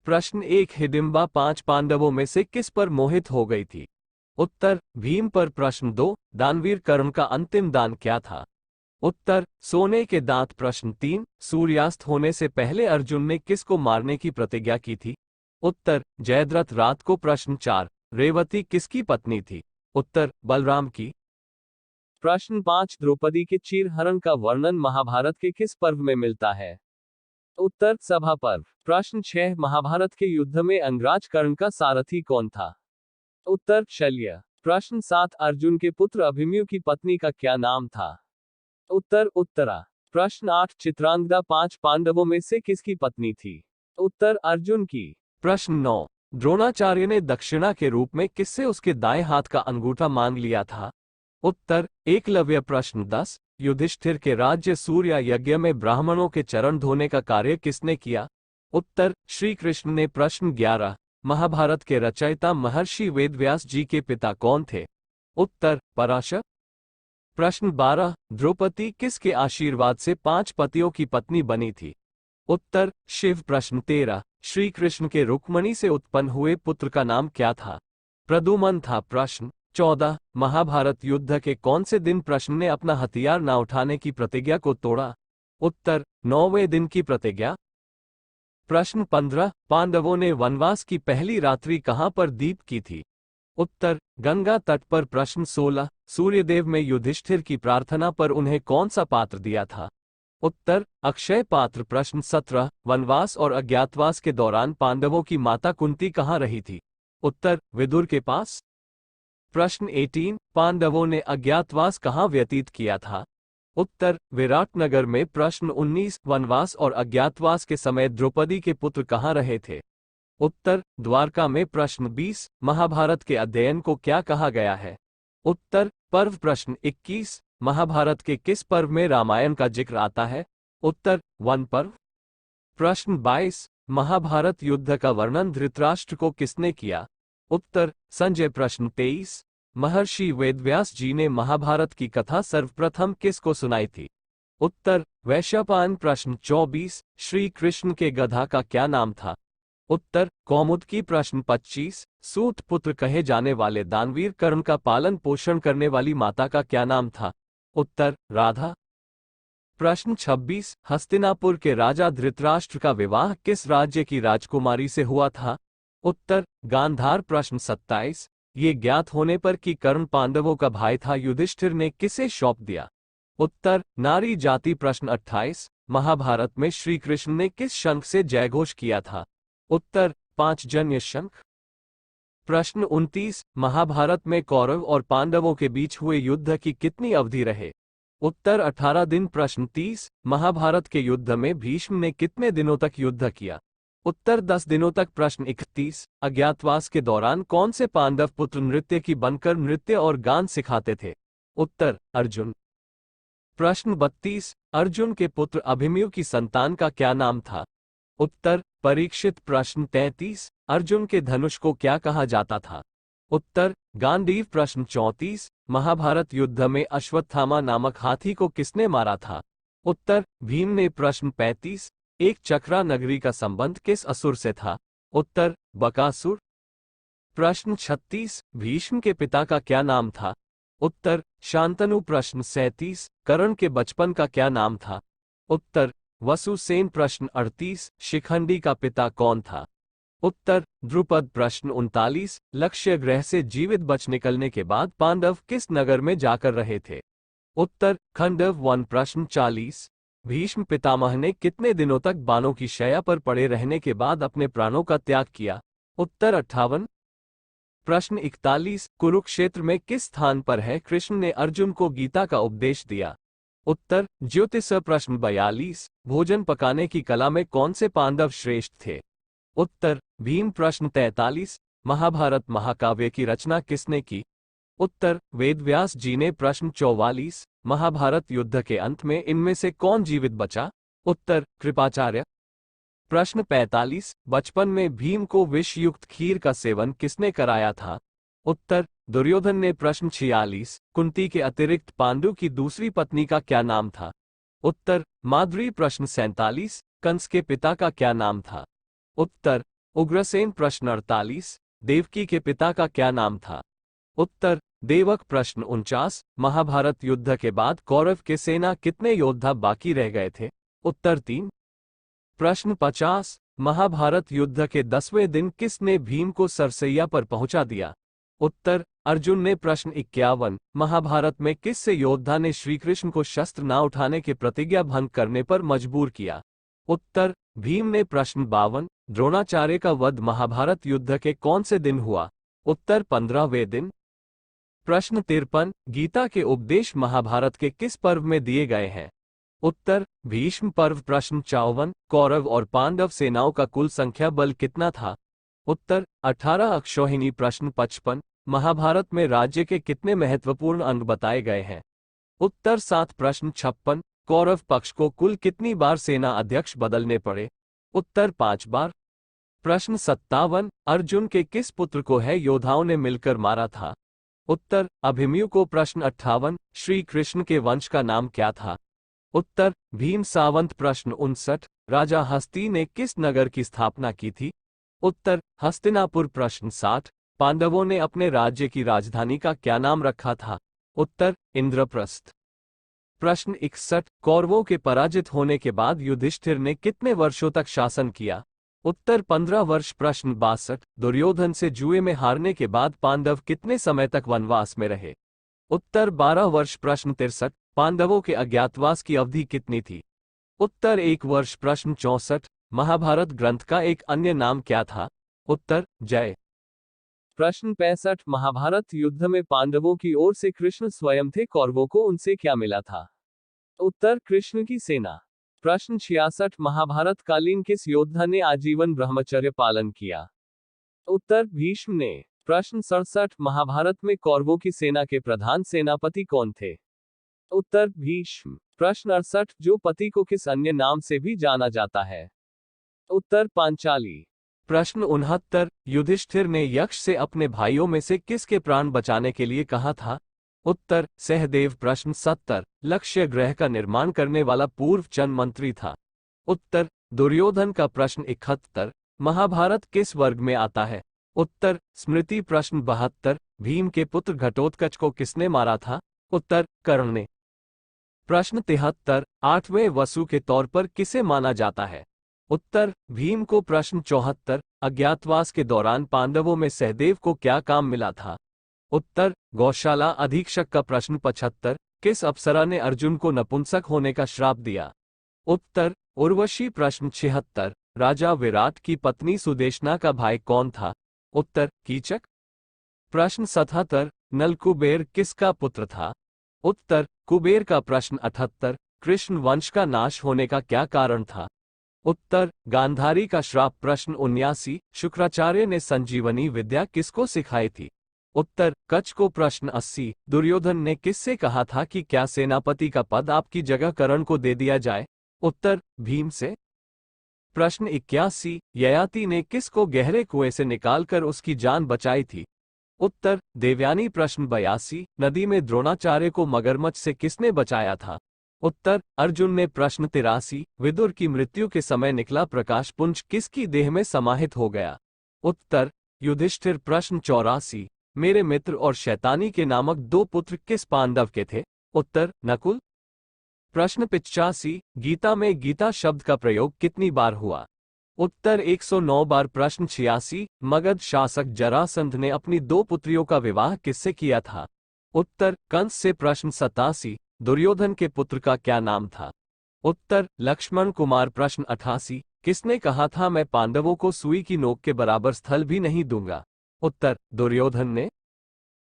प्रश्न 1, हिडिंबा 5 पांडवों में से किस पर मोहित हो गई थी? उत्तर, भीम पर। प्रश्न 2, दानवीर कर्ण का अंतिम दान क्या था? उत्तर, सोने के दांत। प्रश्न 3, सूर्यास्त होने से पहले अर्जुन ने किसको मारने की प्रतिज्ञा की थी? उत्तर, जयद्रथ रात को। प्रश्न 4, रेवती किसकी पत्नी थी? उत्तर, बलराम की। प्रश्न 5, द्रौपदी के चीरहरण का वर्णन महाभारत के किस पर्व में मिलता है? उत्तर, सभा पर्व। प्रश्न 6, महाभारत के युद्ध में अंगराज कर्ण का सारथी कौन था? उत्तर, शल्य। प्रश्न 7, अर्जुन के पुत्र अभिमन्यु की पत्नी का क्या नाम था? उत्तर, उत्तरा। प्रश्न 8, चित्रांगदा 5 पांडवों में से किसकी पत्नी थी? उत्तर, अर्जुन की। प्रश्न 9, द्रोणाचार्य ने दक्षिणा के रूप में किससे उसके दाएं हाथ का अंगूठा मांग लिया था? उत्तर, एकलव्य। प्रश्न 10, युधिष्ठिर के राज्य सूर्य यज्ञ में ब्राह्मणों के चरण धोने का कार्य किसने किया? उत्तर, श्री कृष्ण ने। प्रश्न 11, महाभारत के रचयिता महर्षि वेदव्यास जी के पिता कौन थे? उत्तर, पराशर। प्रश्न 12, द्रौपदी किसके आशीर्वाद से 5 पतियों की पत्नी बनी थी? उत्तर, शिव। प्रश्न 13, श्री कृष्ण के रुक्मणी से उत्पन्न हुए पुत्र का नाम क्या था? प्रद्युम्न था। प्रश्न 14, महाभारत युद्ध के कौन से दिन कृष्ण ने अपना हथियार न उठाने की प्रतिज्ञा को तोड़ा? उत्तर, 9वें दिन की प्रतिज्ञा। प्रश्न 15, पांडवों ने वनवास की पहली रात्रि कहां पर दीप की थी? उत्तर, गंगा तट पर। प्रश्न 16, सूर्यदेव में युधिष्ठिर की प्रार्थना पर उन्हें कौन सा पात्र दिया था? उत्तर, अक्षय पात्र। प्रश्न 17, वनवास और अज्ञातवास के दौरान पांडवों की माता कुंती कहाँ रही थी? उत्तर, विदुर के पास। प्रश्न 18, पांडवों ने अज्ञातवास कहाँ व्यतीत किया था? उत्तर, विराटनगर में। प्रश्न 19, वनवास और अज्ञातवास के समय द्रौपदी के पुत्र कहाँ रहे थे? उत्तर, द्वारका में। प्रश्न 20, महाभारत के अध्ययन को क्या कहा गया है? उत्तर, पर्व। प्रश्न 21, महाभारत के किस पर्व में रामायण का जिक्र आता है? उत्तर, वन पर्व। प्रश्न 22, महाभारत युद्ध का वर्णन धृतराष्ट्र को किसने किया? उत्तर, संजय। प्रश्न 23, महर्षि वेदव्यास जी ने महाभारत की कथा सर्वप्रथम किसको सुनाई थी? उत्तर, वैशंपायन। प्रश्न 24, श्री कृष्ण के गधा का क्या नाम था? उत्तर, कौमुदकी। प्रश्न 25, सूत पुत्र कहे जाने वाले दानवीर कर्ण का पालन पोषण करने वाली माता का क्या नाम था? उत्तर, राधा। प्रश्न 26, हस्तिनापुर के राजा धृतराष्ट्र का विवाह किस राज्य की राजकुमारी से हुआ था? उत्तर, गांधार। प्रश्न 27, ये ज्ञात होने पर कि कर्ण पांडवों का भाई था, युधिष्ठिर ने किसे सौंप दिया? उत्तर, नारी जाति। प्रश्न 28, महाभारत में श्री कृष्ण ने किस शंख से जयघोष किया था? उत्तर, पांचजन्य शंख। प्रश्न 29, महाभारत में कौरव और पांडवों के बीच हुए युद्ध की कितनी अवधि रहे? उत्तर, 18 दिन। प्रश्न 30, महाभारत के युद्ध में भीष्म ने कितने दिनों तक युद्ध किया? उत्तर, 10 दिनों तक। प्रश्न 31, अज्ञातवास के दौरान कौन से पांडव पुत्र नृत्य की बनकर नृत्य और गान सिखाते थे? उत्तर, अर्जुन। प्रश्न 32, अर्जुन के पुत्र अभिमन्यु की संतान का क्या नाम था? उत्तर, परीक्षित। प्रश्न 33, अर्जुन के धनुष को क्या कहा जाता था? उत्तर, गांडीव। प्रश्न 34, महाभारत युद्ध में अश्वत्थामा नामक हाथी को किसने मारा था? उत्तर, भीम ने। प्रश्न 35, एक चक्रा नगरी का संबंध किस असुर से था? उत्तर, बकासुर। प्रश्न 36, भीष्म के पिता का क्या नाम था? उत्तर, शांतनु। प्रश्न 37, कर्ण के बचपन का क्या नाम था? उत्तर, वसुसेन। प्रश्न 38, शिखंडी का पिता कौन था? उत्तर, द्रुपद। प्रश्न 39, लक्ष्य ग्रह से जीवित बच निकलने के बाद पांडव किस नगर में जाकर रहे थे? उत्तर, खंडव वन। प्रश्न 40, भीष्म पितामह ने कितने दिनों तक बाणों की शैया पर पड़े रहने के बाद अपने प्राणों का त्याग किया? उत्तर, 58। प्रश्न 41, कुरुक्षेत्र में किस स्थान पर है कृष्ण ने अर्जुन को गीता का उपदेश दिया? उत्तर, ज्योतिष। प्रश्न 42, भोजन पकाने की कला में कौन से पांडव श्रेष्ठ थे? उत्तर, भीम। प्रश्न 43, महाभारत महाकाव्य की रचना किसने की? उत्तर, वेदव्यास जी ने। प्रश्न 44, महाभारत युद्ध के अंत में इनमें से कौन जीवित बचा? उत्तर, कृपाचार्य। प्रश्न 45, बचपन में भीम को विषयुक्त खीर का सेवन किसने कराया था? उत्तर, दुर्योधन ने। प्रश्न 46, कुंती के अतिरिक्त पांडु की दूसरी पत्नी का क्या नाम था? उत्तर, माद्री। प्रश्न 47, कंस के पिता का क्या नाम था? उत्तर, उग्रसेन प्रश्न 48, देवकी के पिता का क्या नाम था? उत्तर देवक। प्रश्न 49, महाभारत युद्ध के बाद कौरव के सेना कितने योद्धा बाकी रह गए थे? उत्तर 3। प्रश्न 50, महाभारत युद्ध के 10वें दिन किसने भीम को सरसैया पर पहुंचा दिया? उत्तर अर्जुन ने। प्रश्न 51, महाभारत में किस से योद्धा ने श्रीकृष्ण को शस्त्र न उठाने के प्रतिज्ञा भंग करने पर मजबूर किया? उत्तर भीम ने। प्रश्न 52, द्रोणाचार्य का वध महाभारत युद्ध के कौन से दिन हुआ? उत्तर 15वें दिन। प्रश्न 53, गीता के उपदेश महाभारत के किस पर्व में दिए गए हैं? उत्तर भीष्म पर्व। प्रश्न 54, कौरव और पांडव सेनाओं का कुल संख्या बल कितना था? उत्तर 18 अक्षौहिणी। प्रश्न 55, महाभारत में राज्य के कितने महत्वपूर्ण अंग बताए गए हैं? उत्तर 7। प्रश्न 56, कौरव पक्ष को कुल कितनी बार सेना अध्यक्ष बदलने पड़े? उत्तर 5 बार। प्रश्न 57, अर्जुन के किस पुत्र को है योद्धाओं ने मिलकर मारा था? उत्तर अभिमन्यु को। प्रश्न 58, श्री कृष्ण के वंश का नाम क्या था? उत्तर भीम सावंत। प्रश्न 59, राजा हस्ती ने किस नगर की स्थापना की थी? उत्तर हस्तिनापुर। प्रश्न 60, पांडवों ने अपने राज्य की राजधानी का क्या नाम रखा था? उत्तर इंद्रप्रस्थ। प्रश्न 61, कौरवों के पराजित होने के बाद युधिष्ठिर ने कितने वर्षों तक शासन किया? उत्तर 15 वर्ष। प्रश्न 62, दुर्योधन से जुए में हारने के बाद पांडव कितने समय तक वनवास में रहे? उत्तर 12 वर्ष। प्रश्न 63, पांडवों के अज्ञातवास की अवधि कितनी थी? उत्तर 1 वर्ष। प्रश्न 64, महाभारत ग्रंथ का एक अन्य नाम क्या था? उत्तर जय। प्रश्न 65, महाभारत युद्ध में पांडवों की ओर से कृष्ण स्वयं थे, कौरवों को उनसे क्या मिला था? उत्तर कृष्ण की सेना। प्रश्न 66, महाभारत कालीन किस योद्धा ने आजीवन ब्रह्मचर्य पालन किया? उत्तर भीष्म ने। प्रश्न 67, महाभारत में कौरवों की सेना के प्रधान सेनापति कौन थे? उत्तर भीष्म। प्रश्न 68, जो पति को किस अन्य नाम से भी जाना जाता है? उत्तर पांचाली। प्रश्न 69, युधिष्ठिर ने यक्ष से अपने भाइयों में से किसके प्राण बचाने के लिए कहा था? उत्तर सहदेव। प्रश्न 70, लक्ष्य ग्रह का निर्माण करने वाला पूर्व चंद मंत्री था? उत्तर दुर्योधन का। प्रश्न 71, महाभारत किस वर्ग में आता है? उत्तर स्मृति। प्रश्न 72, भीम के पुत्र घटोत्कच को किसने मारा था? उत्तर कर्ण ने। प्रश्न 73, 8वें वसु के तौर पर किसे माना जाता है? उत्तर भीम को। प्रश्न 74, अज्ञातवास के दौरान पांडवों में सहदेव को क्या काम मिला था? उत्तर गौशाला अधीक्षक का। प्रश्न 75, किस अप्सरा ने अर्जुन को नपुंसक होने का श्राप दिया? उत्तर उर्वशी। प्रश्न 76, राजा विराट की पत्नी सुदेशना का भाई कौन था? उत्तर कीचक। प्रश्न 77, नलकुबेर किसका पुत्र था? उत्तर कुबेर का। प्रश्न 78, कृष्ण वंश का नाश होने का क्या कारण था? उत्तर गांधारी का श्राप। प्रश्न 79, शुक्राचार्य ने संजीवनी विद्या किसको सिखाई थी? उत्तर कच्छ को। प्रश्न 80, दुर्योधन ने किससे कहा था कि क्या सेनापति का पद आपकी जगह कर्ण को दे दिया जाए? उत्तर भीम से। प्रश्न 81, ययाति ने किसको गहरे कुएं से निकालकर उसकी जान बचाई थी? उत्तर देवयानी। प्रश्न 82, नदी में द्रोणाचार्य को मगरमच्छ से किसने बचाया था? उत्तर अर्जुन ने। प्रश्न 83, विदुर की मृत्यु के समय निकला प्रकाश पुंज किसकी देह में समाहित हो गया? उत्तर युधिष्ठिर। प्रश्न 84, मेरे मित्र और शैतानी के नामक 2 पुत्र किस पांडव के थे? उत्तर नकुल। प्रश्न 85, गीता में गीता शब्द का प्रयोग कितनी बार हुआ? उत्तर 109 बार। प्रश्न 86, मगध शासक जरासंध ने अपनी 2 पुत्रियों का विवाह किससे किया था? उत्तर कंस से। प्रश्न 87, दुर्योधन के पुत्र का क्या नाम था? उत्तर लक्ष्मण कुमार। प्रश्न 88, किसने कहा था मैं पांडवों को सुई की नोक के बराबर स्थल भी नहीं दूंगा? उत्तर दुर्योधन ने।